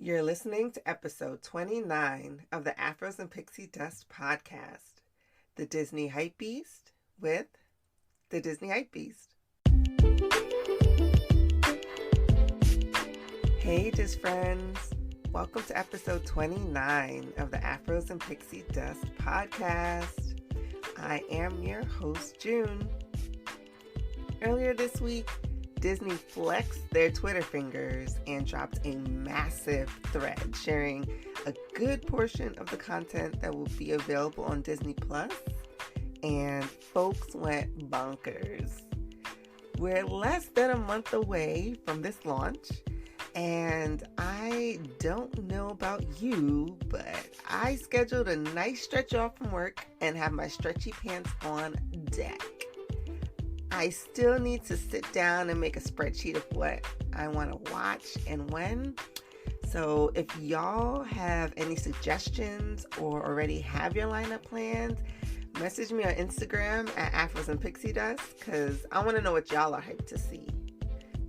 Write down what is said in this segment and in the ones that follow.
You're listening to episode 29 of the Afros and Pixie Dust podcast, the Disney Hypebeast with the Disney Hypebeast. Hey, Dis friends. Welcome to episode 29 of the Afros and Pixie Dust podcast. I am your host, June. Earlier this week, Disney flexed their Twitter fingers and dropped a massive thread sharing a good portion of the content that will be available on Disney Plus, and folks went bonkers. We're less than a month away from this launch, and I don't know about you, but I scheduled a nice stretch off from work and have my stretchy pants on deck. I still need to sit down and make a spreadsheet of what I want to watch and when. So if y'all have any suggestions or already have your lineup planned, message me on Instagram at Afros and Pixie Dust because I want to know what y'all are hyped to see.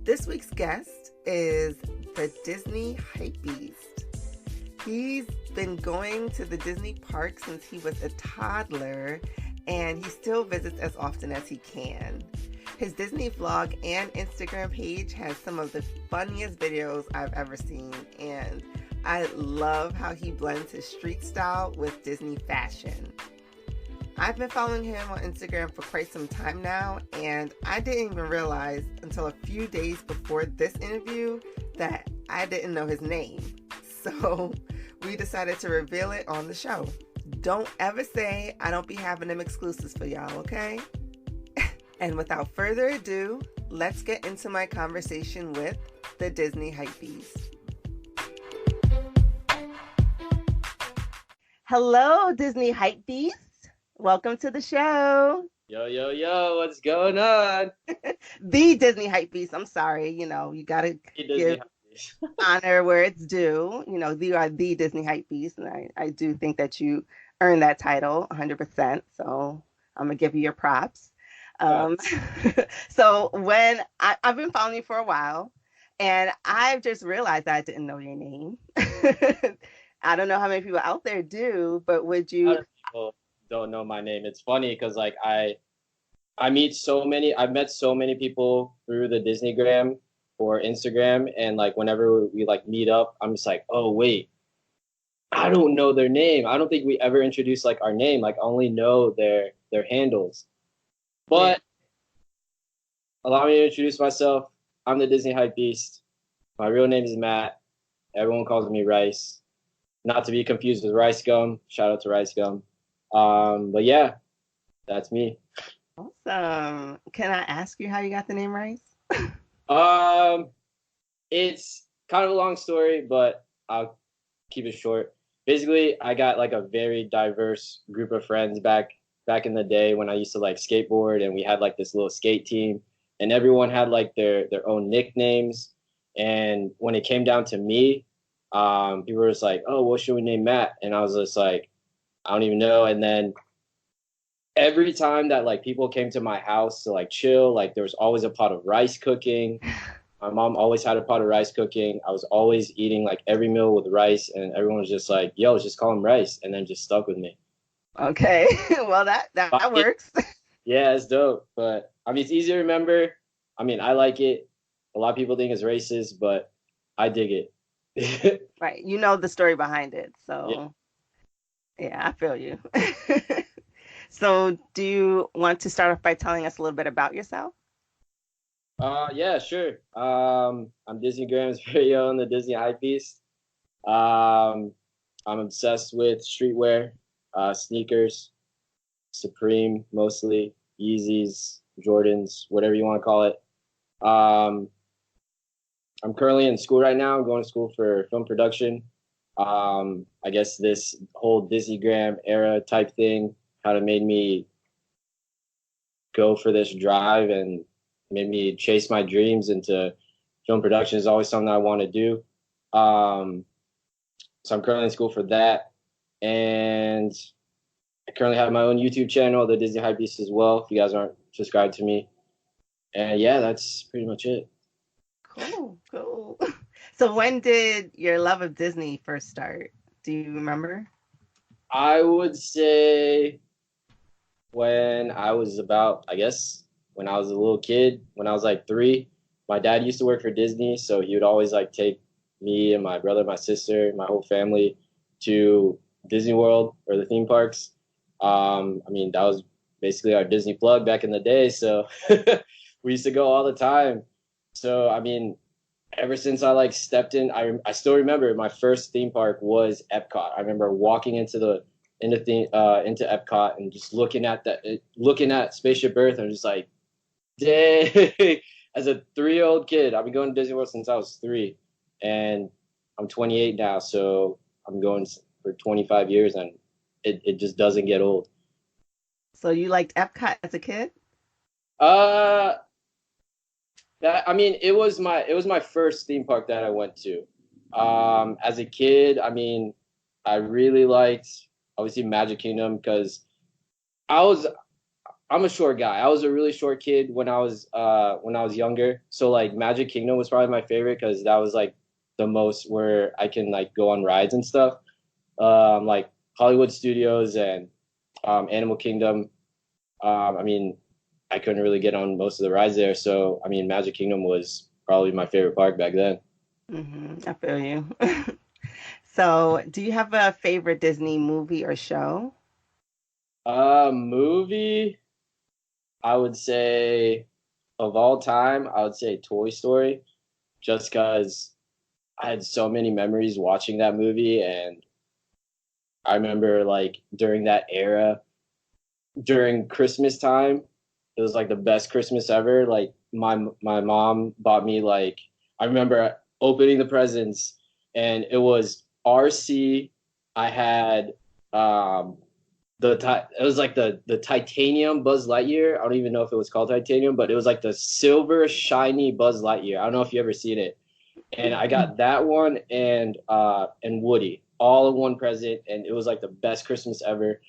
This week's guest is the Disney Hypebeast. He's been going to the Disney park since he was a toddler, and he still visits as often as he can. His Disney vlog and Instagram page has some of the funniest videos I've ever seen, and I love how he blends his street style with Disney fashion. I've been following him on Instagram for quite some time now, and I didn't even realize until a few days before this interview that I didn't know his name. So we decided to reveal it on the show. Don't ever say I don't be having them exclusives for y'all, okay? And without further ado, let's get into my conversation with the Disney Hypebeast. Hello, Disney Hypebeast. Welcome to the show. Yo, what's going on? The Disney Hypebeast. I'm sorry, you gotta give honor where it's due. You are the Disney Hypebeast, and I do think that you earned that title 100%. So I'm gonna give you your props. So when I've been following you for a while, and I've just realized I didn't know your name. I don't know how many people out there do, but would you? A lot of people don't know my name. It's funny because I've met so many people through the Disneygram or Instagram, and whenever we meet up, I'm just like, oh wait, I don't know their name. I don't think we ever introduced our name. I only know their handles. But allow me to introduce myself. I'm the Disney Hypebeast. My real name is Matt. Everyone calls me Rice. Not to be confused with Rice Gum. Shout out to Rice Gum. But yeah, that's me. Awesome. Can I ask you how you got the name Rice? It's kind of a long story, but I'll keep it short. Basically, I got a very diverse group of friends back in the day when I used to skateboard, and we had this little skate team, and everyone had their own nicknames. And when it came down to me, people were just like, oh, what should we name Matt? And I was just like, I don't even know. And then every time that people came to my house to chill, there was always a pot of rice cooking. My mom always had a pot of rice cooking. I was always eating every meal with rice, and everyone was just like, yo, just call him Rice, and then just stuck with me. Okay. Well, that works. Yeah, it's dope. But it's easy to remember. I like it. A lot of people think it's racist, but I dig it. Right. You know the story behind it. So yeah I feel you. So do you want to start off by telling us a little bit about yourself? Yeah, sure. I'm Disneygram's very own, the Disney Hypebeast. I'm obsessed with streetwear, sneakers, Supreme mostly, Yeezys, Jordans, whatever you want to call it. I'm currently in school right now. I'm going to school for film production. I guess this whole Disneygram era type thing kind of made me go for this drive and made me chase my dreams into film production. Is always something I want to do. So I'm currently in school for that. And I currently have my own YouTube channel, the Disney Hypebeast, as well, if you guys aren't subscribed to me. And yeah, that's pretty much it. Cool. So when did your love of Disney first start? Do you remember? I would say when I was about, I guess, when I was a little kid, when I was like 3, my dad used to work for Disney, so he would always like take me and my brother, my sister, my whole family to Disney World or the theme parks. I mean, that was basically our Disney plug back in the day, so we used to go all the time. So, I mean, ever since I like stepped in, I still remember my first theme park was Epcot. I remember walking into Epcot and just looking at Spaceship Earth and just like, dang. As a 3-year old kid, I've been going to Disney World since I was 3, and I'm 28 now, so I'm going for 25 years, and it just doesn't get old. So you liked Epcot as a kid? Uh, that I mean, it was my first theme park that I went to. As a kid, I mean, I really liked obviously Magic Kingdom because I was I'm a short guy. I was a really short kid when I was younger. So like Magic Kingdom was probably my favorite because that was like the most where I can like go on rides and stuff. Like Hollywood Studios and Animal Kingdom. I mean, I couldn't really get on most of the rides there. So I mean, Magic Kingdom was probably my favorite park back then. I feel you. So, do you have a favorite Disney movie or show? Movie, I would say of all time, I would say Toy Story, just because I had so many memories watching that movie, and I remember like during that era, during Christmas time, it was like the best Christmas ever. Like my mom bought me like I remember opening the presents, and it was RC. I had um it was like the titanium Buzz Lightyear. I don't even know if it was called titanium, but it was like the silver shiny Buzz Lightyear. I don't know if you ever seen it. And I got that one and Woody all in one present, and it was like the best Christmas ever.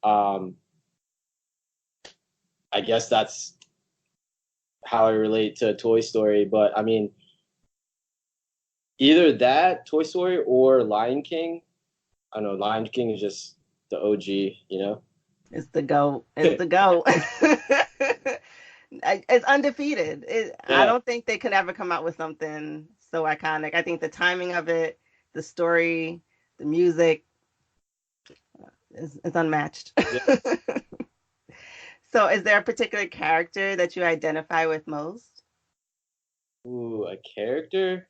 Um, I guess that's how I relate to Toy Story, but I mean either that Toy Story or Lion King. I don't know, Lion King is just the OG, you know. It's the GOAT. It's the GOAT. It's undefeated. I Yeah, don't think they could ever come out with something so iconic. I think the timing of it, the story, the music is unmatched. yeah. So, is there a particular character that you identify with most? Ooh, a character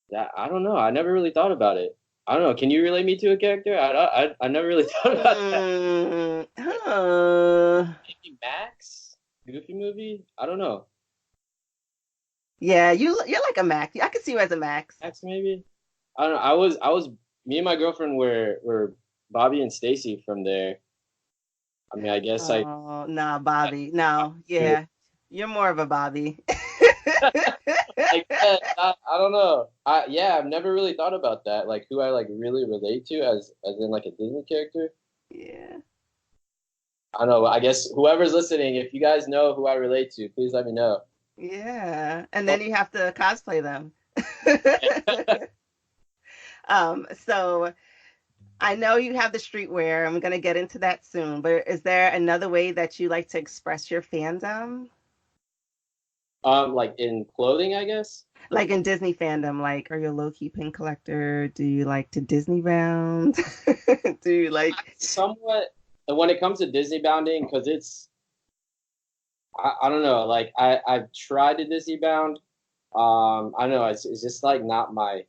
that I don't know. I never really thought about it. I don't know. Can you relate me to a character? I never really thought about that. Mm, Maybe Max, Goofy movie. I don't know. yeah, you're like a Max. I could see you as a Max. Max maybe. I don't know. I was me and my girlfriend were Bobby and Stacy from there. I mean, I guess I Oh, nah, Bobby. No, yeah, you're more of a Bobby. I guess I don't know. I've never really thought about that. Like who I like really relate to as in like a Disney character. Yeah, I don't know. I guess whoever's listening, if you guys know who I relate to, please let me know. yeah, and then you have to cosplay them. So I know you have the streetwear. I'm gonna get into that soon, but is there another way that you like to express your fandom? Like in clothing, I guess. Like in Disney fandom, like are you a low-key pin collector? Do you like to Disney bound? Do you like Somewhat when it comes to Disney bounding, because I don't know. Like I've tried to Disney bound. I don't know. It's just like not my.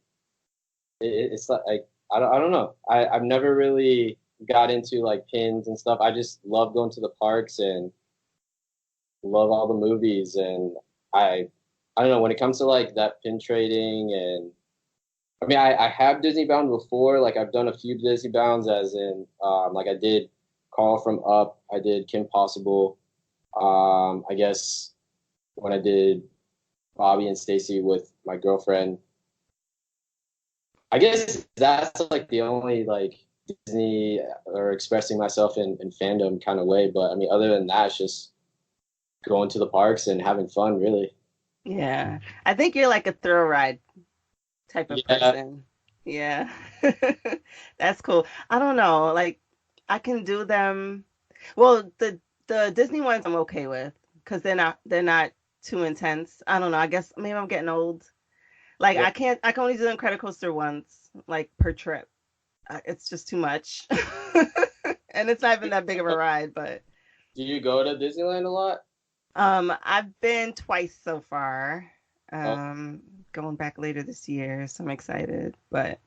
It's like I don't know. I've never really got into like pins and stuff. I just love going to the parks and love all the movies, and I don't know when it comes to like that pin trading. And I mean I have Disney bound before. Like I've done a few Disney bounds, as in like I did Carl from Up. I did Kim Possible. I guess when I did Bobby and Stacy with my girlfriend. I guess that's like the only like Disney or expressing myself in fandom kind of way. But I mean, other than that, it's just going to the parks and having fun, really. yeah. I think you're like a thrill ride. type of Yeah. person. Yeah. That's cool. I don't know. Like I can do them. Well, the Disney ones I'm okay with because they're not too intense. I don't know. I guess maybe I'm getting old. Like Yeah. I can only do the Incredicoaster once, like per trip. It's just too much. And it's not even that big of a ride, but Do you go to Disneyland a lot? I've been twice so far. Oh, Um, Going back later this year, so I'm excited. But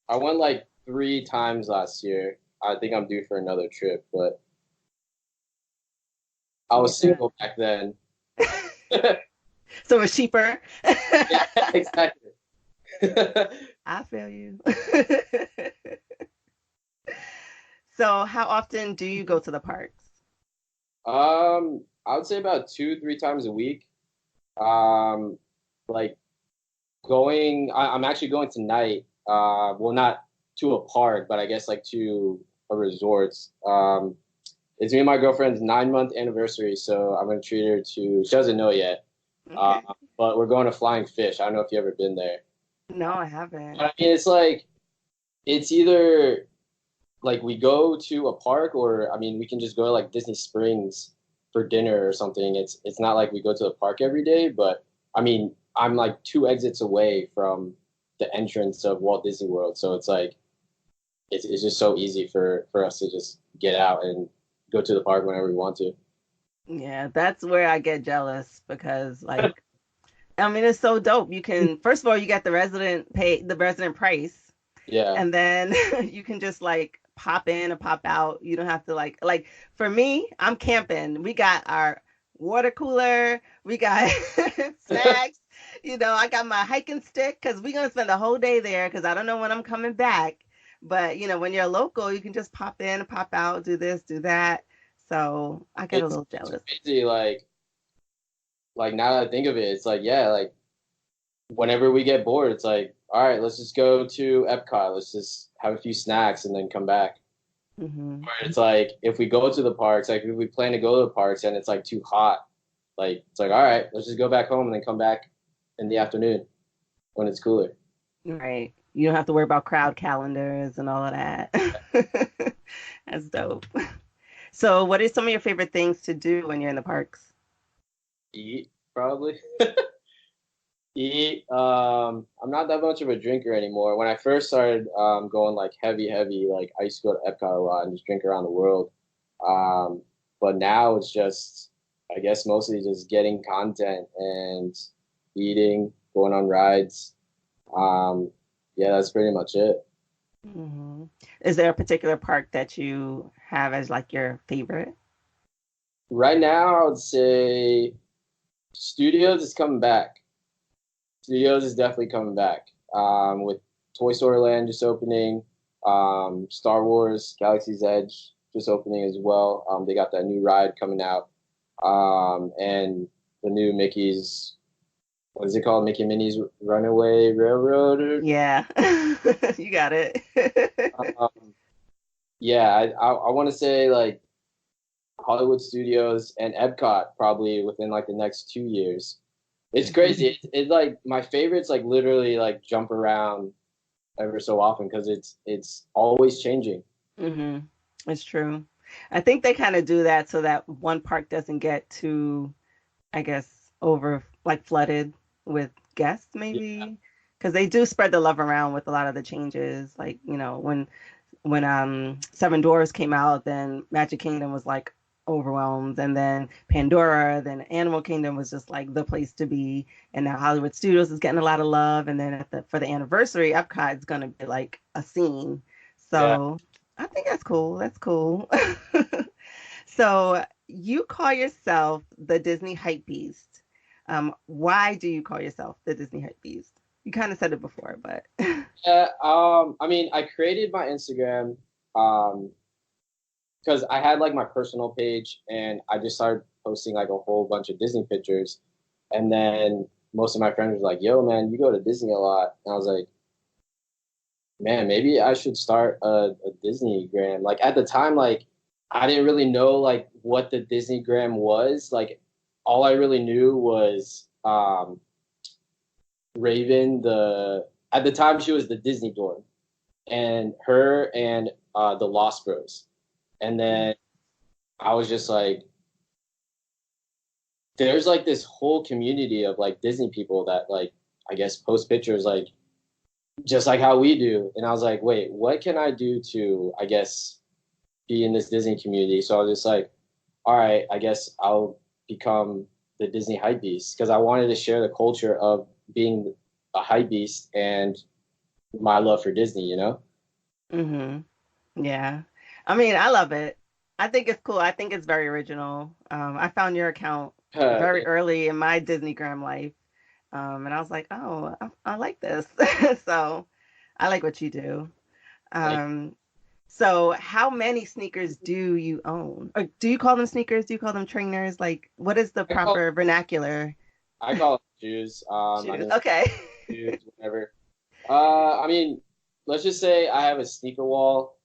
I went like 3 times last year. I think I'm due for another trip, but I was yeah. single back then. So it's cheaper. Yeah, exactly. I feel you. So how often do you go to the parks? I would say about 2, 3 times a week. Um, like I'm actually going tonight. Well, not to a park, but I guess like to a resort. It's me and my girlfriend's 9 month anniversary, so I'm gonna treat her to. She doesn't know yet, uh, Okay. but we're going to Flying Fish. I don't know if you ever been there. No, I But haven't. I mean, it's like it's either like we go to a park, or I mean, we can just go to like Disney Springs for dinner or something. It's not like we go to the park every day, but I mean, I'm like 2 exits away from the entrance of Walt Disney World, so it's like it's just so easy for us to just get out and go to the park whenever we want to. Yeah, that's where I get jealous because like I mean it's so dope. You can first of all you get the resident price Yeah, and then you can just like pop in and pop out. You don't have to like for me, I'm camping. We got our water cooler, we got snacks. I got my hiking stick because we're gonna spend the whole day there because I don't know when I'm coming back. But when you're local, you can just pop in and pop out, do this, do that. So I get a little it's jealous. crazy. Like now that I think of it, it's like yeah, like whenever we get bored, it's like all right, let's just go to Epcot. Let's just have a few snacks and then come back. Hmm. Where it's like if we go to the parks, like if we plan to go to the parks and it's like too hot, like it's like all right, let's just go back home and then come back in the afternoon when it's cooler. Right. You don't have to worry about crowd calendars and all of that. That's dope. So, what are some of your favorite things to do when you're in the parks? Eat probably. Eat. I'm not that much of a drinker anymore. When I first started going like heavy, like I used to go to Epcot a lot and just drink around the world. Um, but now it's just, I guess, mostly just getting content and eating, going on rides. Um, yeah, that's pretty much it. Hmm. Is there a particular park that you have as like your favorite? Right now, I would say Studios is coming back. Studios is definitely coming back. With Toy Story Land just opening, Star Wars Galaxy's Edge just opening as well. They got that new ride coming out, and the new Mickey's. What is it called? Mickey Minnie's Runaway Railroad. Yeah, you got it. Um, yeah, I want to say like Hollywood Studios and Epcot probably within like the next 2 years. It's crazy. It's like my favorites like literally like jump around ever so often because it's always changing. Hmm. It's true. I think they kind of do that so that one park doesn't get too, I guess, over like flooded with guests, Yeah, maybe. Because they do spread the love around with a lot of the changes. Like, when Seven Dwarfs came out, then Magic Kingdom was like overwhelmed, and then Pandora, then Animal Kingdom was just like the place to be, and now Hollywood Studios is getting a lot of love, and then for the anniversary, Epcot is gonna be like a scene. yeah. So I think that's cool. That's cool. So you call yourself the Disney Hypebeast. Why do you call yourself the Disney Hypebeast? You kind of said it before, but Yeah, I mean, I created my Instagram um because I had like my personal page and I just started posting like a whole bunch of Disney pictures, and then most of my friends were like, "Yo, man, you go to Disney a lot," and I was like, "Man, maybe I should start a Disneygram." Like at the time, like I didn't really know like what the Disneygram was. Like all I really knew was Raven, at the time she was the Disney dorm, and her and the Lost Bros. And then I was just like, there's like this whole community of like Disney people that like I guess post pictures like just like how we do. And I was like, wait, what can I do to I guess be in this Disney community? So I was just like, all right, I guess I'll become the Disney Hypebeast because I wanted to share the culture of being a Hypebeast and my love for Disney, you know? Yeah. I mean, I love it. I think it's cool. I think it's very original. I found your account very early in my Disneygram life. And I was like, oh, I like this. So I like what you do. So how many sneakers do you own? Or do you call them sneakers? Do you call them trainers? Like, what is the proper vernacular? I call them shoes. Shoes. I mean, Okay. shoes, whatever. I mean, let's just say I have a sneaker wall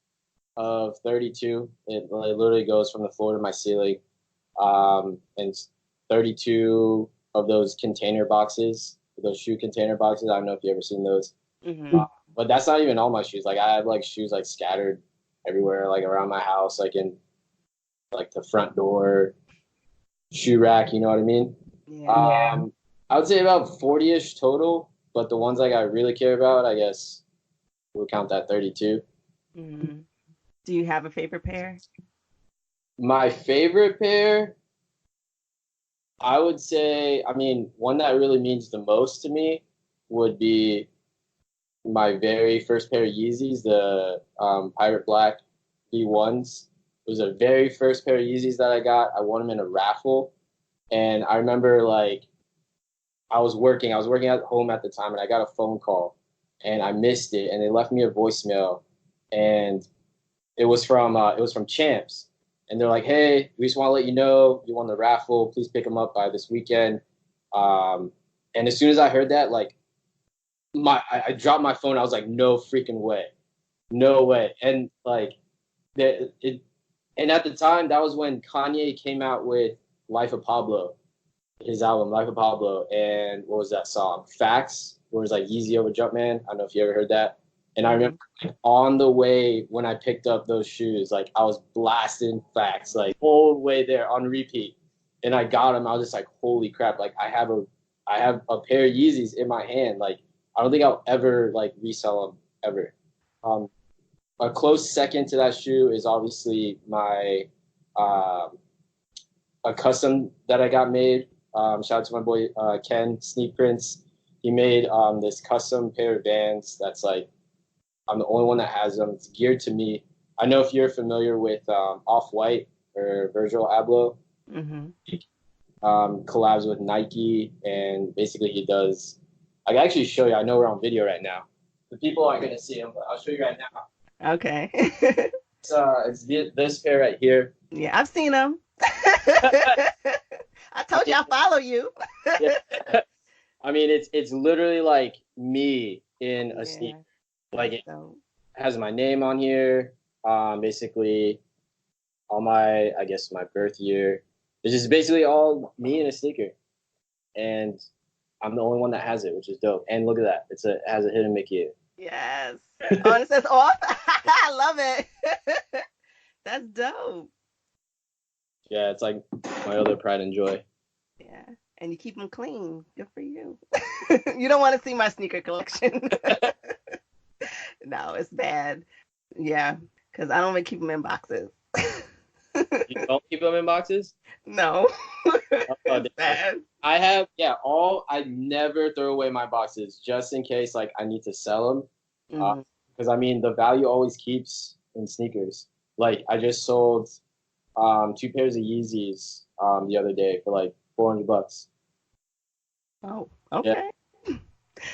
of 32. It literally goes from the floor to my ceiling. And 32 of those container boxes, those shoe container boxes. I don't know if you ever seen those. But that's not even all my shoes. Like I have like shoes like scattered everywhere, like around my house, like in like the front door, shoe rack. You know what I mean? Yeah. I would say about 40-ish total. But the ones like I really care about, I guess, we'll count that 32. Do you have a favorite pair? My favorite pair, I would say, I mean, one that really means the most to me would be my very first pair of Yeezys, the Pirate Black V1s. It was the very first pair of Yeezys that I got. I won them in a raffle. And I remember, like, I was working at home at the time, and I got a phone call, and I missed it, and they left me a voicemail, and it was from Champs. And they're like, hey, we just want to let you know you won the raffle. Please pick them up by this weekend. And as soon as I heard that, like, I dropped my phone. I was like, no freaking way. No way. And, like, and at the time, that was when Kanye came out with Life of Pablo, his album, Life of Pablo. And what was that song? Facts, where it was like Yeezy over Jumpman. I don't know if you ever heard that. And I remember like, on the way when I picked up those shoes, like I was blasting Facts, like whole way there on repeat. And I got them. I was just like, holy crap! Like I have a pair of Yeezys in my hand. Like I don't think I'll ever like resell them ever. A close second to that shoe is obviously my a custom that I got made. Shout out to my boy Ken Sneak Prince. He made this custom pair of Vans that's like. I'm the only one that has them. It's geared to me. I know if you're familiar with Off-White or Virgil Abloh, collabs with Nike, and basically he does. I can actually show you. I know we're on video right now. The people aren't going to see him, but I'll show you right now. Okay. It's this pair right here. Yeah, I've seen them. I told you I follow you. Yeah. I mean, it's literally like me in a sneaker. Like it has my name on here, basically all my, I guess, my birth year. It's just basically all me in a sneaker. And I'm the only one that has it, which is dope. And look at that. It has a hidden Mickey. Yes. Oh, and it says off. I love it. That's dope. Yeah, it's like my other pride and joy. Yeah. And you keep them clean. Good for you. You don't want to see my sneaker collection. No, it's bad. Yeah, because I don't even keep them in boxes. You don't keep them in boxes? No. It's bad. I never throw away my boxes just in case like I need to sell them. Because I mean, the value always keeps in sneakers. Like I just sold 2 pairs of Yeezys the other day for like $400. Oh, okay. Yeah.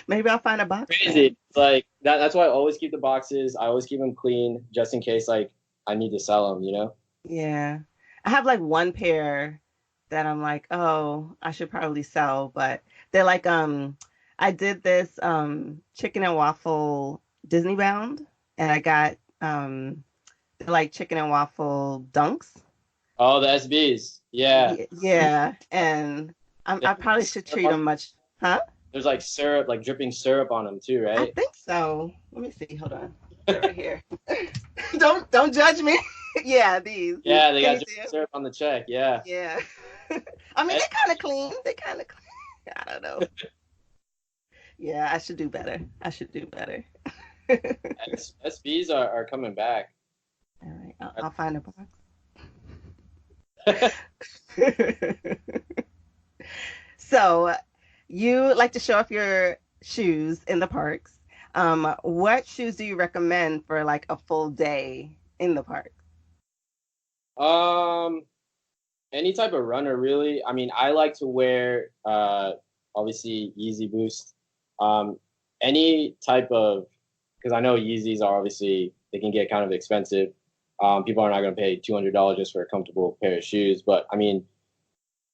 Maybe I'll find a box. Crazy. Like that's why I always keep the boxes. I always keep them clean just in case like I need to sell them, you know? Yeah. I have like one pair that I'm like, oh, I should probably sell, but they're like I did this chicken and waffle Disney bound, and I got like chicken and waffle dunks. Oh, the SBs. Yeah. Yeah. And I probably should treat them much, huh? there's like syrup, like dripping syrup on them too, I right? think so. Let me see. Hold on. They're right here. Don't judge me. Yeah, these. Yeah, they Can got you dripping see them? syrup on the check. Yeah. Yeah. I mean, S- they're kind of clean. They're kind of clean. I don't know. Yeah, I should do better. I should do better. All SBs are coming back. right, I'll find a box. So, you like to show off your shoes in the parks. What shoes do you recommend for like a full day in the park? Um, any type of runner, really. I mean, I like to wear obviously Yeezy Boost. Um, any type of because I know Yeezys are obviously they can get kind of expensive. People are not going to pay $200 just for a comfortable pair of shoes, but I mean,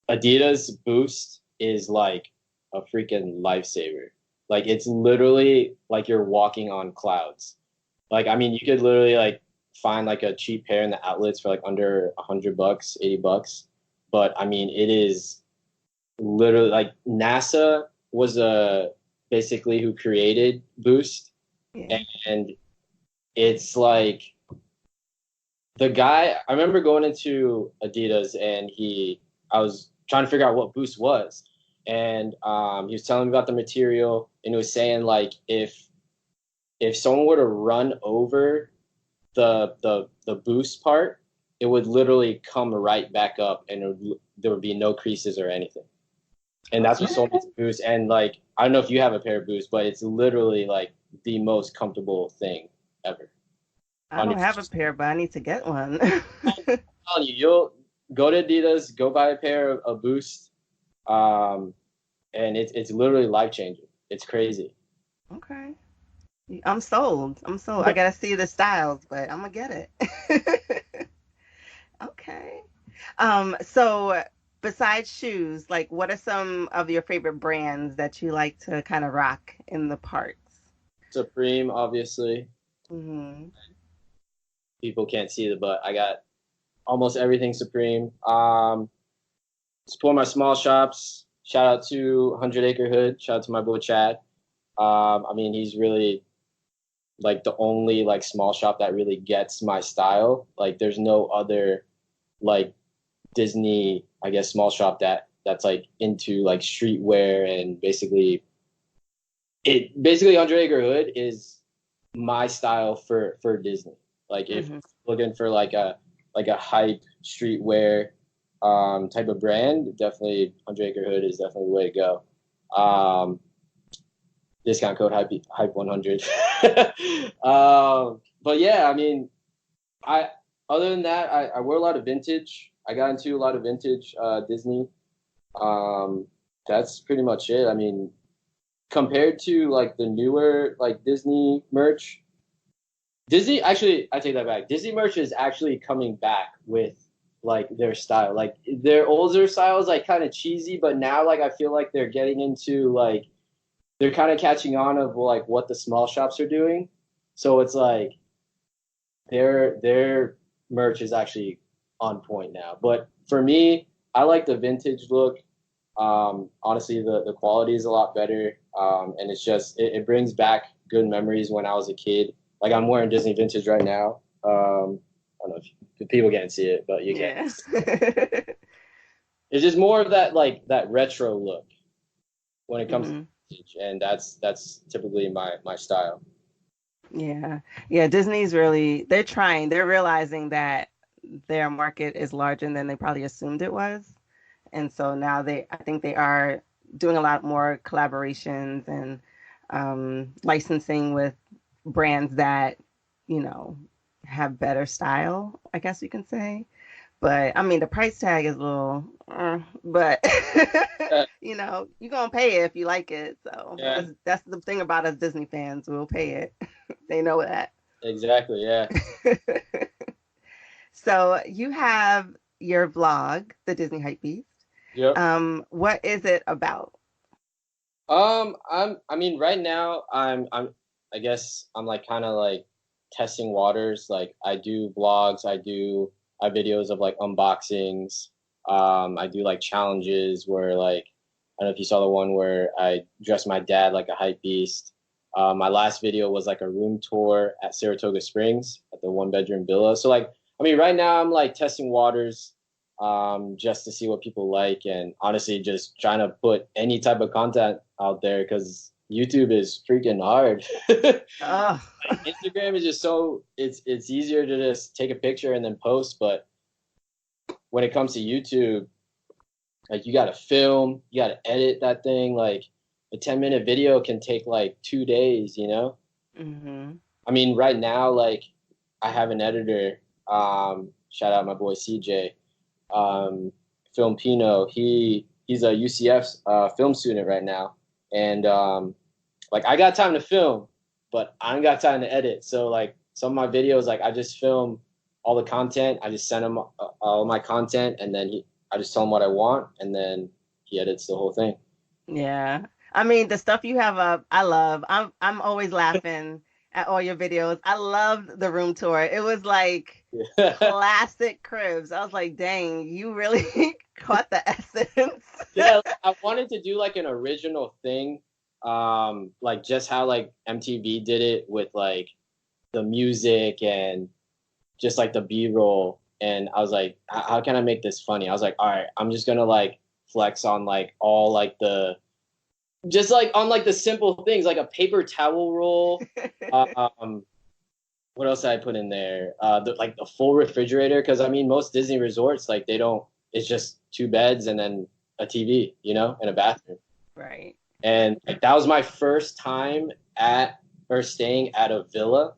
Adidas Boost is like a freaking lifesaver. Like it's literally like you're walking on clouds. Like I mean, you could literally like find like a cheap pair in the outlets for like under $100, $80. But I mean, it is literally like NASA was basically who created Boost, Yeah. and it's like the guy. I remember going into Adidas, and I was trying to figure out what Boost was, and he was telling me about the material, and he was saying like if someone were to run over the boost part, it would literally come right back up, and there would be no creases or anything. And that's what sold me to Boost. And like I don't know if you have a pair of Boost, but it's literally like the most comfortable thing ever. I On don't your have a pair, but I need to get one. telling you, you'll go to Adidas, go buy a pair of Boost, um, and it's literally life changing. It's crazy. Okay. I'm sold. I'm sold. I gotta see the styles, but I'm gonna get it. Okay. So besides shoes, like what are some of your favorite brands that you like to kind of rock in the parks? Supreme, obviously, Hmm. people can't see the but I got almost everything Supreme. Support my small shops. Shout out to 100 Acre Hood. Shout out to my boy Chad. I mean, he's really like the only like small shop that really gets my style. Like, there's no other like Disney, I guess, small shop that's like into like streetwear and basically 100 Acre Hood is my style for Disney. Like if Hmm. looking for like a hype streetwear type of brand, definitely 100 Acre Hood is definitely the way to go. Um, discount code hype 100. But yeah, I mean, I other than that, I wear a lot of vintage. I got into a lot of vintage Disney. Um, that's pretty much it. I mean, compared to like the newer like Disney merch, Disney actually I take that back. Disney merch is actually coming back with like their style. Like their older style is like kind of cheesy, but now like I feel like they're getting into like they're kind of catching on of like what the small shops are doing. So it's like their merch is actually on point now. But for me, I like the vintage look. Honestly, the quality is a lot better, and it's just it brings back good memories when I was a kid. Like I'm wearing Disney vintage right now. I don't know if people can't see it, but you can. Yeah. It's just more of that like that retro look when it comes to Hmm. vintage, and that's typically my style. Yeah. Yeah. Disney's really, they're trying, they're realizing that their market is larger than they probably assumed it was. And so now I think they are doing a lot more collaborations and licensing with brands that, you know, have better style, I guess you can say. But I mean, the price tag is a little, but Yeah, you're gonna pay it if you like it. So yeah, that's the thing about us Disney fans. We'll pay it. They know that. exactly. Yeah. So you have your vlog, the Disney Hypebeast. Yep. What is it about? I mean, right now, I guess I'm like kind of like testing waters. Like, I do vlogs, I videos of like unboxings. I do like challenges where like don't know if you saw the one where I dressed my dad like a hype beast. My last video was like a room tour at Saratoga Springs at the 1-bedroom villa. So like, I mean, right now I'm like testing waters, just to see what people like, and honestly, just trying to put any type of content out there because YouTube is freaking hard. Oh. Like, Instagram is just so it's easier to just take a picture and then post, but when it comes to YouTube, like you got to film, you got to edit that thing. Like a 10-minute video can take like 2 days, you know? Mm-hmm. I mean, right now, like I have an editor, shout out my boy CJ, Film Pino. He's a UCF film student right now. And like I got time to film, but I don't got time to edit. So like some of my videos, like I just film all the content. I just send him all my content, and then I just tell him what I want, and then he edits the whole thing. Yeah. I mean, the stuff you have up, I love. I'm always laughing at all your videos. I loved the room tour. It was like Yeah. classic cribs. I was like, dang, you really caught the essence. Yeah, I wanted to do like an original thing, like just how like MTV did it with like the music and just like the B-roll. And I was like, how can I make this funny? I was like, all right, I'm just gonna like flex on like all like the just like on like the simple things like a paper towel roll. What else did I put in there? Like the full refrigerator, because I mean most Disney resorts like they don't. It's just 2 beds and then a TV, you know, and a bathroom. Right. And like, that was my first time at or staying at a villa,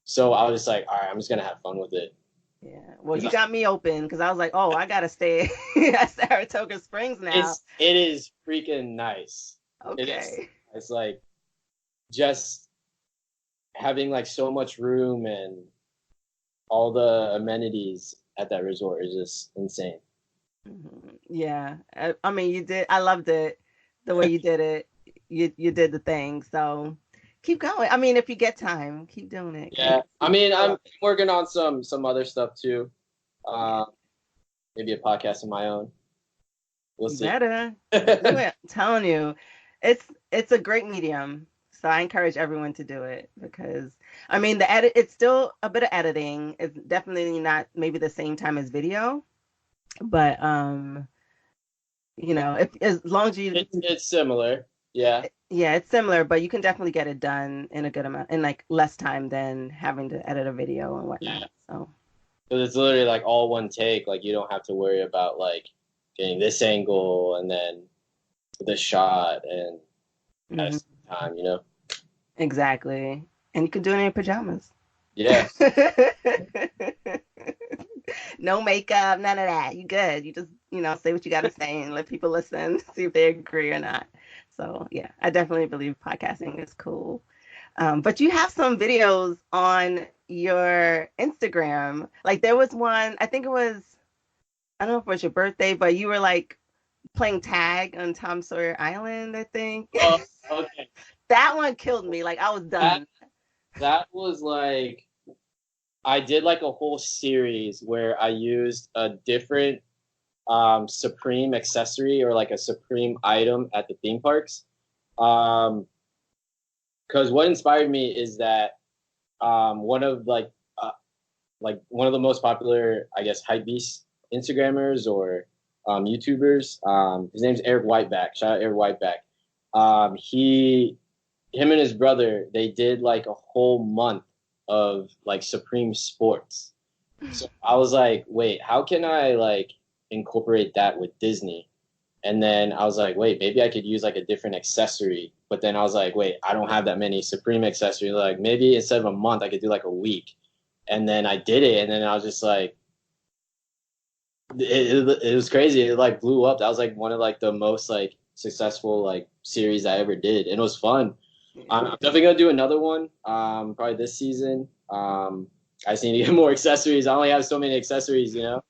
so I was just like, all right, I'm just gonna have fun with it. Yeah. Well, you got me open because I was like, oh, I gotta stay at Saratoga Springs now. It is freaking nice. Okay. It's like just having like so much room and all the amenities at that resort is just insane. Mm-hmm. Yeah. I mean, you did. I loved it the way you did it. You did the thing. So keep going. I mean, if you get time, keep doing it. Yeah. I mean, I'm working on some other stuff too. Maybe a podcast of my own. We'll see. Better. Do it. I'm telling you, it's a great medium. So I encourage everyone to do it because I mean the edit. It's still a bit of editing. It's definitely not maybe the same time as video, but you know, if as long as you it's similar. Yeah. Yeah, it's similar, but you can definitely get it done in a good amount in like less time than having to edit a video and whatnot. Yeah. So it's literally like all one take. Like you don't have to worry about like getting this angle and then this shot and at the same time, you know. Exactly, and you can do it in your pajamas. Yeah. No makeup, none of that. You good. You just, say what you got to say and let people listen, see if they agree or not. So, yeah, I definitely believe podcasting is cool. But you have some videos on your Instagram. Like there was one, I think it was, I don't know if it was your birthday, but you were like playing tag on Tom Sawyer Island, I think. Oh, okay. That one killed me. Like I was done. That was like, I did like a whole series where I used a different Supreme accessory or like a Supreme item at the theme parks. Because what inspired me is that one of one of the most popular, I guess, Hypebeast Instagrammers or YouTubers. His name's Eric Whiteback. Shout out Eric Whiteback. Him and his brother, they did like a whole month of like Supreme sports. So I was like, wait, how can I like incorporate that with Disney? And then I was like, wait, maybe I could use like a different accessory. But then I was like, wait, I don't have that many Supreme accessories. Like maybe instead of a month, I could do like a week. And then I did it. And then I was just like, it was crazy. It like blew up. That was like one of like the most like successful like series I ever did. And it was fun. I'm definitely gonna do another one. Probably this season. I just need to get more accessories. I only have so many accessories, you know.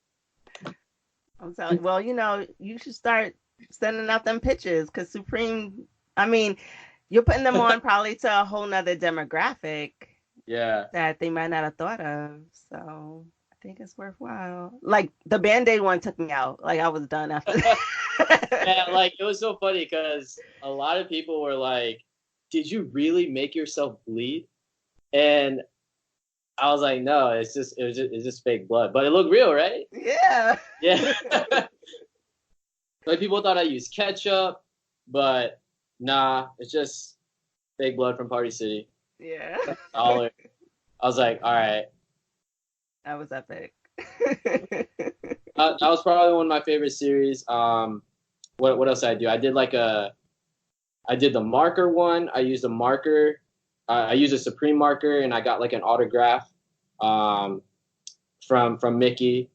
I'm telling. Well, you should start sending out them pictures because Supreme. I mean, you're putting them on probably to a whole nother demographic. Yeah. That they might not have thought of. So think it's worthwhile. Like the Band-Aid one took me out. Like I was done after that. Yeah, like it was so funny because a lot of people were like, "Did you really make yourself bleed?" And I was like, "No, it's just fake blood, but it looked real, right?" Yeah. Yeah. Like people thought I used ketchup, but nah, it's just fake blood from Party City. Yeah. $1. I was like, all right. That was epic. That was probably one of my favorite series. What else did I do? I did the marker one. I used a marker. I used a Supreme marker, and I got like an autograph from Mickey.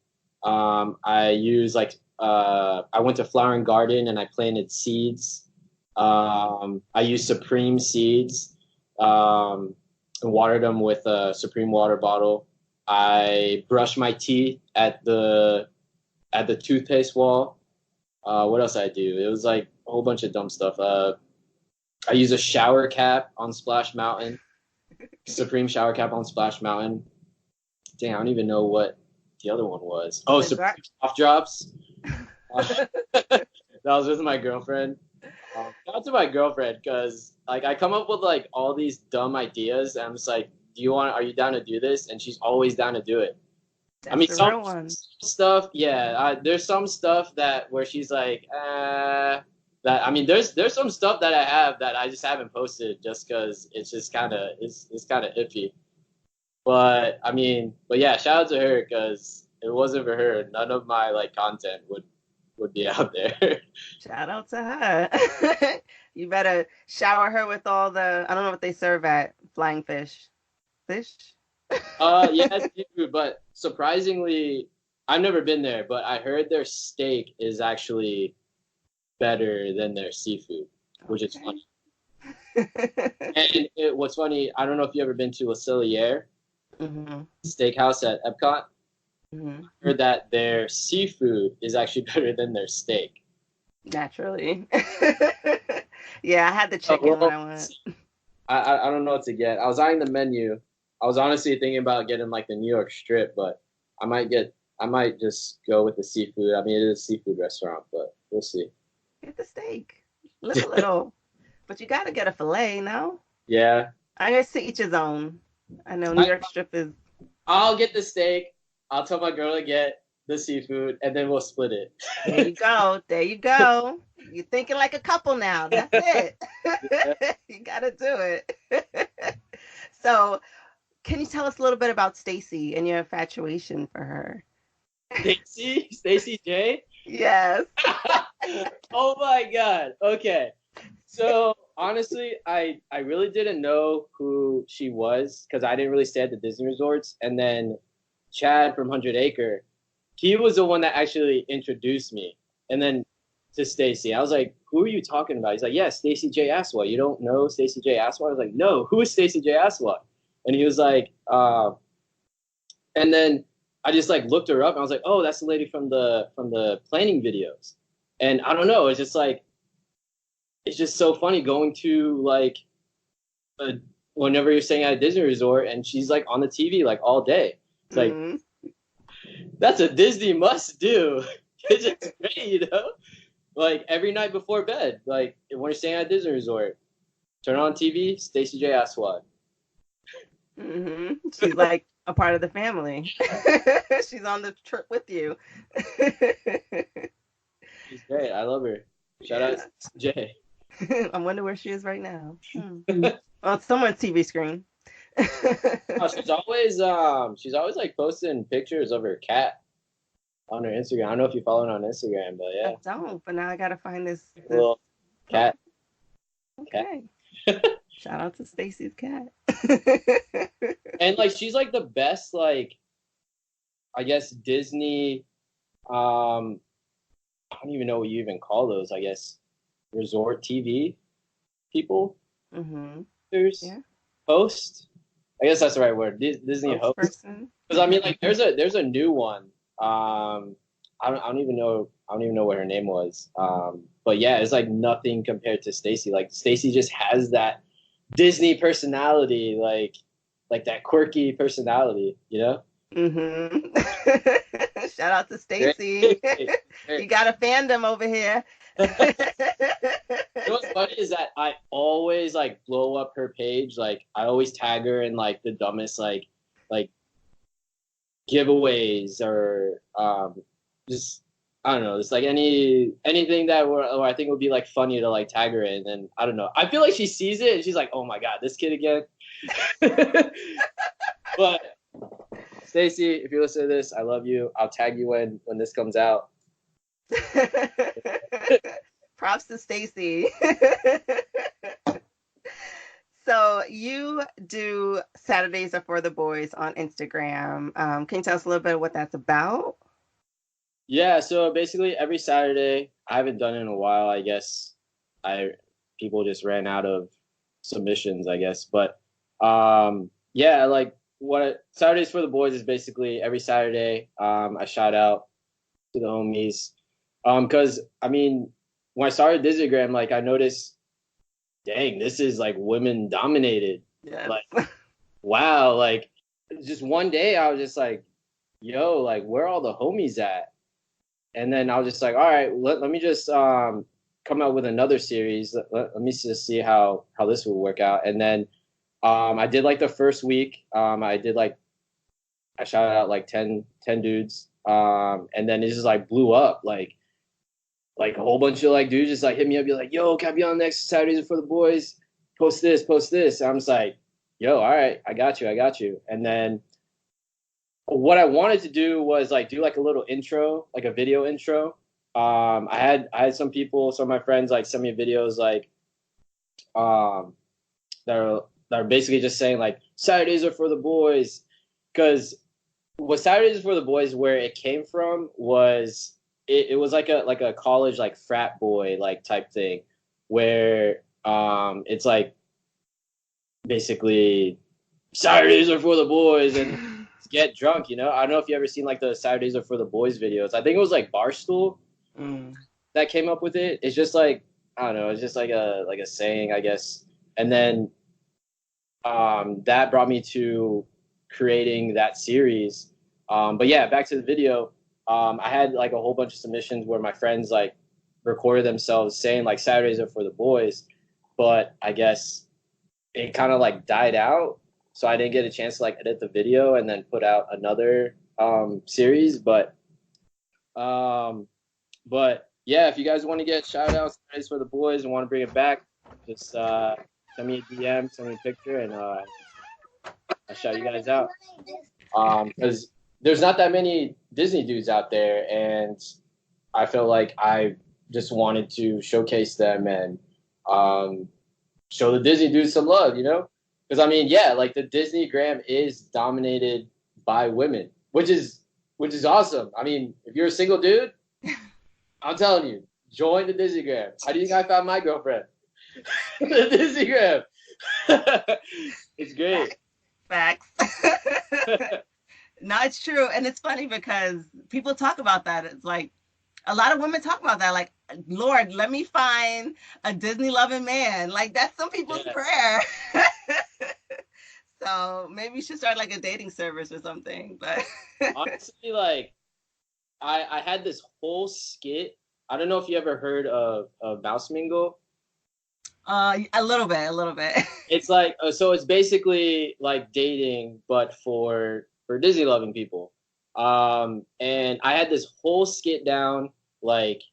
I used like I went to Flower and Garden and I planted seeds. I used Supreme seeds and watered them with a Supreme water bottle. I brushed my teeth at the toothpaste wall. What else did I do? It was like a whole bunch of dumb stuff. I used a shower cap on Splash Mountain, Supreme shower cap on Splash Mountain. Dang, I don't even know what the other one was. Oh, Supreme soft drops. That was with my girlfriend. Shout out to my girlfriend because like I come up with like all these dumb ideas and I'm just like, are you down to do this? And she's always down to do it. That's, I mean, some stuff, yeah. There's some stuff that where she's like, that I mean, there's some stuff that I have that I just haven't posted just because it's just kind of it's kind of iffy. But I mean, but yeah, shout out to her because if it wasn't for her, none of my like content would be out there. Shout out to her. You better shower her with all the, I don't know what they serve at Flying Fish. Fish? Yes, seafood, but surprisingly, I've never been there, but I heard their steak is actually better than their seafood, which is funny. And what's funny, I don't know if you ever been to Le Cellier Steakhouse at Epcot. I heard that their seafood is actually better than their steak. Naturally. Yeah, I had the chicken when I went. I don't know what to get. I was eyeing the menu. I was honestly thinking about getting like the New York strip, but I might just go with the seafood. I mean, it is a seafood restaurant, but we'll see. Get the steak. Little. But you got to get a filet, no? Yeah. I guess to each his own. I know New York strip is. I'll get the steak. I'll tell my girl to get the seafood, and then we'll split it. There you go. There you go. You're thinking like a couple now. That's it. You got to do it. So, can you tell us a little bit about Stacy and your infatuation for her? Stacy Jay? Yes. Oh my God. Okay. So honestly, I really didn't know who she was because I didn't really stay at the Disney resorts. And then Chad from 100 Acre, he was the one that actually introduced me. And then to Stacy, I was like, "Who are you talking about?" He's like, "Yeah, Stacy J. Aswa. You don't know Stacy J. Aswa?" I was like, "No, who is Stacy J. Aswa?" And he was like, and then I just like looked her up and I was like, "Oh, that's the lady from the planning videos." And I don't know, it's just like, it's just so funny going to like, whenever you're staying at a Disney resort and she's like on the TV like all day. It's like, that's a Disney must do. It's just great, you know? Like every night before bed, like when you're staying at a Disney resort, turn on TV, Stacy J. Aswad. She's like a part of the family. She's on the trip with you. She's great. I love her. Shout out to Jay. I wonder where she is right now. On someone's TV screen. She's always like posting pictures of her cat on her Instagram. I don't know if you follow her on Instagram, but yeah. I don't, but now I gotta find this little cat. Okay. Shout out to Stacy's cat. And like she's like the best, like I guess Disney I don't even know what you even call those, I guess resort TV people. There's host. I guess that's the right word. Disney host. Because I mean, like, there's a new one. I don't even know what her name was. But yeah, it's like nothing compared to Stacy. Like Stacy just has that Disney personality, like that quirky personality, you know? Mm-hmm. Shout out to Great. Stacy. Great. You got a fandom over here. You know what's funny is that I always like blow up her page. Like I always tag her in like the dumbest like giveaways or just I don't know. It's like anything that or I think would be like funny to like tag her in. And I don't know. I feel like she sees it and she's like, oh my god, this kid again. But Stacy, if you listen to this, I love you. I'll tag you when this comes out. Props to Stacy. So you do Saturdays are for the boys on Instagram. Can you tell us a little bit what that's about? Yeah, so basically every Saturday, I haven't done it in a while. I guess I people just ran out of submissions, I guess. But yeah, like what Saturdays for the boys is basically every Saturday. I shout out to the homies. Because I mean, when I started Disneygram, like I noticed, dang, this is like women dominated. Yes. Like, wow, like just one day I was just like, yo, like where are all the homies at? And then I was just like, all right, let me just come out with another series. Let me just see how this will work out. And then I did like the first week. I did like I shouted out like 10 dudes. And then it just like blew up. Like a whole bunch of like dudes just like hit me up, be like, yo, can I be on next Saturdays for the boys? Post this, post this. And I'm just like, yo, all right, I got you. And then what I wanted to do was like do like a little intro, like a video intro. I had some people, some of my friends like send me videos like um that are basically just saying like Saturdays are for the boys. Because what Saturdays are for the boys, where it came from was it was like a college like frat boy like type thing where it's like basically Saturdays are for the boys and get drunk, you know? I don't know if you ever seen like the Saturdays are for the boys videos. I think it was like Barstool that came up with it. It's just like I don't know, it's just like a saying, I guess. And then that brought me to creating that series. But yeah, back to the video. I had like a whole bunch of submissions where my friends like recorded themselves saying like Saturdays are for the boys, but I guess it kind of like died out, so I didn't get a chance to like edit the video and then put out another series. Um, but yeah, if you guys want to get shout outs Saturdays for the boys and want to bring it back, just send me a DM, send me a picture, and I'll shout you guys out. Because there's not that many Disney dudes out there, and I feel like I just wanted to showcase them and show the Disney dudes some love, you know? Because I mean, yeah, like the Disneygram is dominated by women, which is awesome. I mean, if you're a single dude, I'm telling you, join the Disneygram. How do you think I found my girlfriend? The Disneygram. It's great. Facts. No, it's true. And it's funny because people talk about that. It's like a lot of women talk about that. Like, Lord, let me find a Disney loving man. Like, that's some people's prayer. So maybe you should start like a dating service or something. But honestly, like, I had this whole skit. I don't know if you ever heard of Mouse Mingle. A little bit. It's like so it's basically like dating, but for Disney loving people. And I had this whole skit down. Like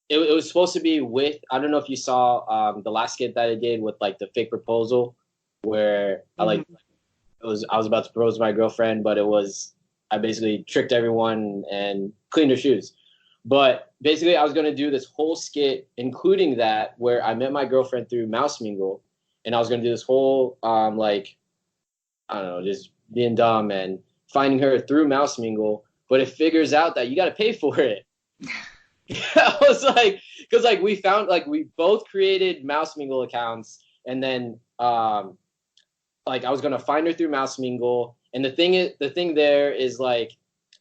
it was supposed to be with. I don't know if you saw the last skit that I did with like the fake proposal, where I was about to propose to my girlfriend, but I basically tricked everyone and cleaned her shoes. But basically, I was going to do this whole skit, including that, where I met my girlfriend through Mouse Mingle, and I was going to do this whole, like, I don't know, just being dumb and finding her through Mouse Mingle. But it figures out that you got to pay for it. I was like, because like we both created Mouse Mingle accounts, and then like I was going to find her through Mouse Mingle, and the thing there is like.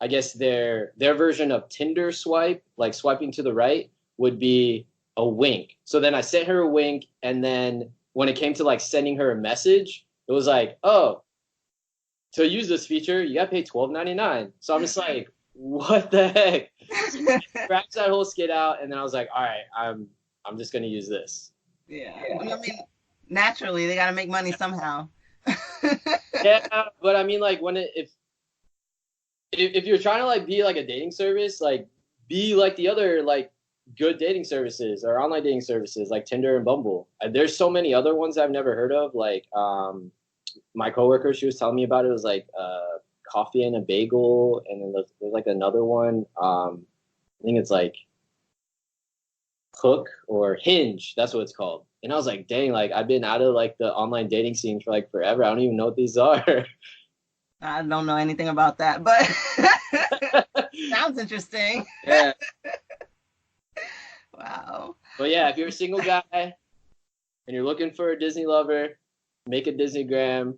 I guess their version of Tinder swipe, like swiping to the right, would be a wink. So then I sent her a wink, and then when it came to like sending her a message, it was like, oh, to use this feature, you gotta pay $12.99. So I'm just like, what the heck? Scratch that whole skit out, and then I was like, all right, I'm just gonna use this. Yeah. I mean, naturally, they gotta make money somehow. Yeah, but I mean, like if you're trying to like be like a dating service, like be like the other like good dating services or online dating services like Tinder and Bumble. There's so many other ones I've never heard of. Like my coworker, she was telling me about it. It was like coffee and a bagel, and then there's like another one. I think it's like Hook or Hinge. That's what it's called. And I was like, dang, like I've been out of like the online dating scene for like forever. I don't even know what these are. I don't know anything about that, but sounds interesting. Yeah. Wow. But yeah, if you're a single guy and you're looking for a Disney lover, make a Disneygram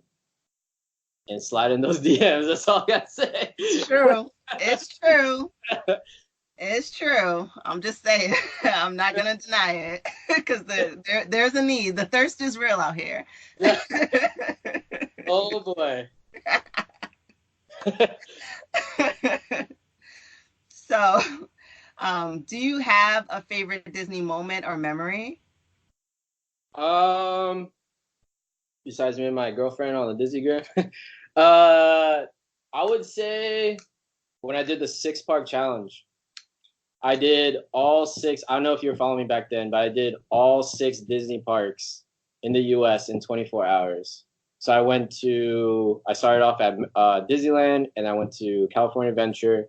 and slide in those DMs. That's all I gotta say. It's true. It's true. It's true. I'm just saying. I'm not gonna deny it because there's a need. The thirst is real out here. Oh boy. So, do you have a favorite Disney moment or memory? Besides me and my girlfriend on the Disneygram, I would say when I did the 6-park challenge. I did all 6. I don't know if you were following me back then, but I did all 6 Disney parks in the U.S. in 24 hours. So I started off at Disneyland, and I went to California Adventure,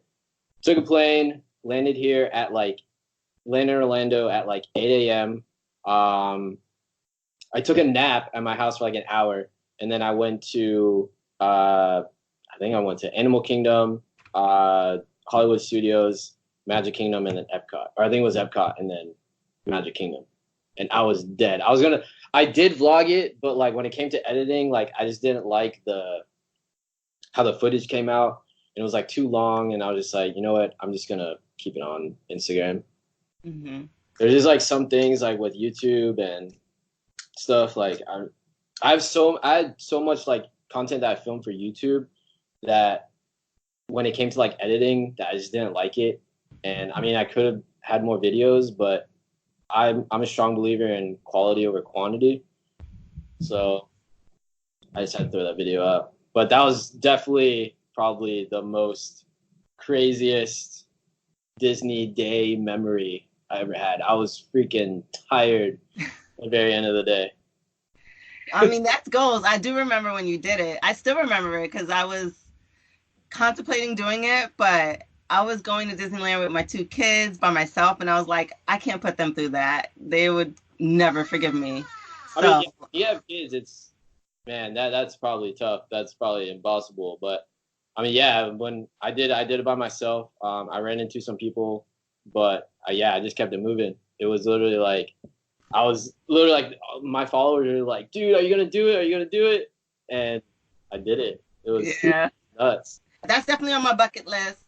took a plane, landed in Orlando at like 8 a.m. I took a nap at my house for like an hour, and then I went to, I think I went to Animal Kingdom, Hollywood Studios, Magic Kingdom, and then Epcot. Or I think it was Epcot and then Magic Kingdom. And I was dead. I did vlog it, but like when it came to editing, like I just didn't like how the footage came out. And it was like too long, and I was just like, you know what? I'm just gonna keep it on Instagram. Mm-hmm. There's just like some things like with YouTube and stuff. Like I had so much like content that I filmed for YouTube that when it came to like editing, that I just didn't like it. And I mean, I could have had more videos, but I'm a strong believer in quality over quantity. So I just had to throw that video up. But that was definitely probably the most craziest Disney day memory I ever had. I was freaking tired at the very end of the day. I mean, that's goals. I do remember when you did it. I still remember it because I was contemplating doing it, but I was going to Disneyland with my 2 kids by myself, and I was like, I can't put them through that. They would never forgive me. So, I mean, if you have kids, that's probably tough. That's probably impossible. But I mean, yeah, when I did it by myself. I ran into some people, but I just kept it moving. It was literally like, my followers were like, dude, are you gonna do it? Are you gonna do it? And I did it. It was nuts. That's definitely on my bucket list.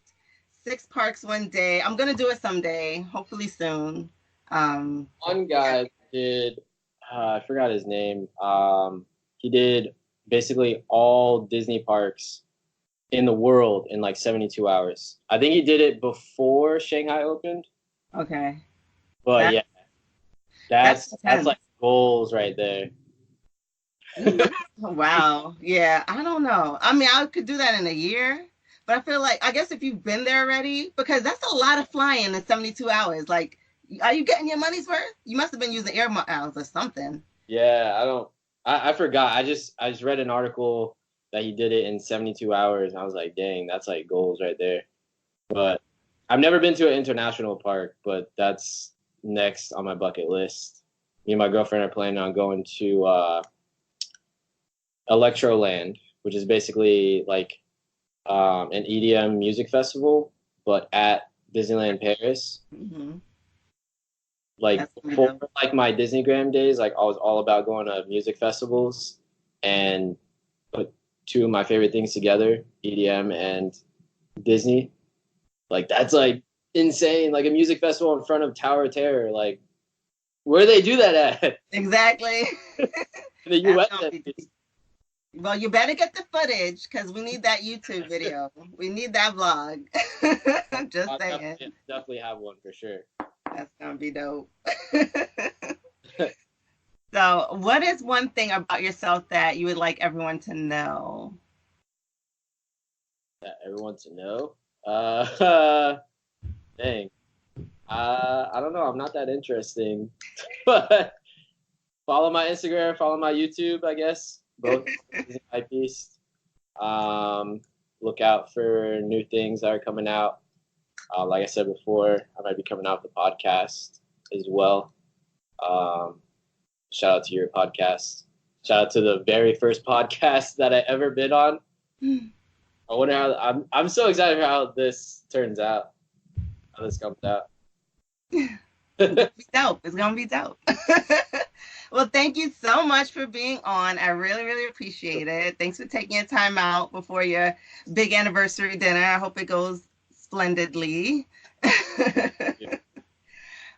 6 parks one day. I'm gonna do it someday, hopefully soon. One guy did, I forgot his name. He did basically all Disney parks in the world in like 72 hours. I think he did it before Shanghai opened. Okay. But that's like goals right there. Wow. Yeah, I don't know. I mean, I could do that in a year. But I feel like, I guess if you've been there already, because that's a lot of flying in 72 hours. Like, are you getting your money's worth? You must have been using air miles or something. Yeah, I forgot. I just read an article that he did it in 72 hours. And I was like, dang, that's like goals right there. But I've never been to an international park, but that's next on my bucket list. Me and my girlfriend are planning on going to Electroland, which is basically like an EDM music festival, but at Disneyland Paris. Mm-hmm. Like before, like my Disneygram days, like I was all about going to music festivals and put 2 of my favorite things together, EDM and Disney. Like that's like insane. Like a music festival in front of Tower of Terror. Like where do they do that at? Exactly. In the US. Well, you better get the footage because we need that YouTube video. We need that vlog. I'm just I'll saying. definitely have one for sure. That's gonna be dope. So, what is one thing about yourself that you would like everyone to know? That everyone to know. Uh, dang. I don't know. I'm not that interesting, but follow my Instagram, follow my YouTube. I guess both Disney Hypebeast. Look out for new things that are coming out. Like I said before, I might be coming out with a podcast as well. Shout out to your podcast. Shout out to the very first podcast that I ever been on. I wonder how I'm so excited for how this turns out. How this comes out. It's gonna be dope. It's gonna be dope. Well, thank you so much for being on. I really, really appreciate it. Thanks for taking your time out before your big anniversary dinner. I hope it goes splendidly.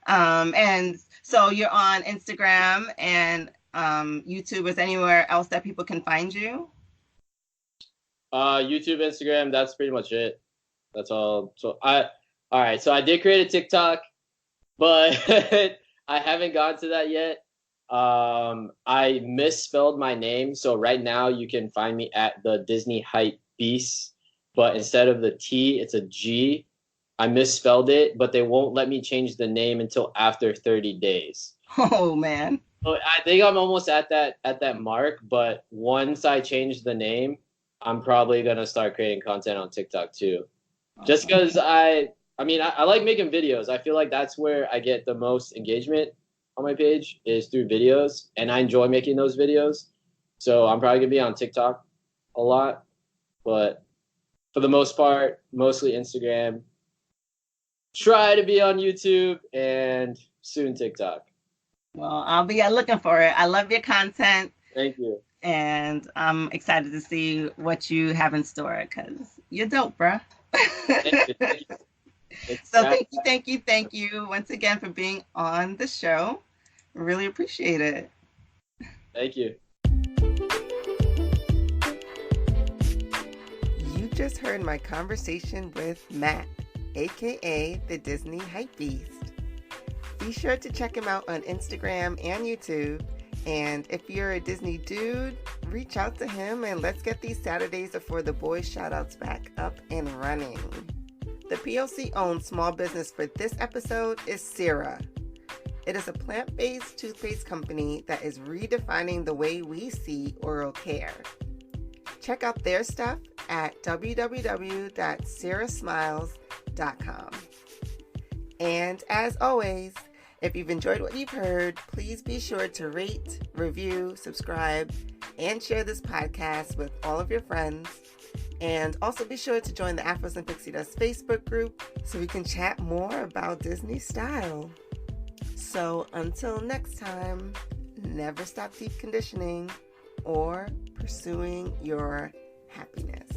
And so you're on Instagram and YouTube. Is anywhere else that people can find you? YouTube, Instagram, that's pretty much it. That's all. So all right. So I did create a TikTok, but I haven't gotten to that yet. I misspelled my name, so right now you can find me at the Disney Hype Beast, but instead of the T, it's a G. I misspelled it, but they won't let me change the name until after 30 days. Oh man. So I think I'm almost at that mark, but once I change the name, I'm probably gonna start creating content on TikTok too. Just because I like making videos. I feel like that's where I get the most engagement on my page is through videos, and I enjoy making those videos. So I'm probably gonna be on TikTok a lot, but for the most part, mostly Instagram. Try to be on YouTube and soon TikTok. Well, I'll be looking for it. I love your content. Thank you. And I'm excited to see what you have in store because you're dope, bruh. Thank you. So thank you once again for being on the show. Really appreciate it. Thank you. You just heard my conversation with Matt, aka the Disney Hypebeast. Be sure to check him out on Instagram and YouTube. And if you're a Disney dude, reach out to him and let's get these Saturdays for the boys shoutouts back up and running. The POC-owned small business for this episode is Sira. It is a plant-based toothpaste company that is redefining the way we see oral care. Check out their stuff at www.sirasmiles.com. And as always, if you've enjoyed what you've heard, please be sure to rate, review, subscribe, and share this podcast with all of your friends. And also be sure to join the Afros and Pixie Dust Facebook group so we can chat more about Disney style. So until next time, never stop deep conditioning or pursuing your happiness.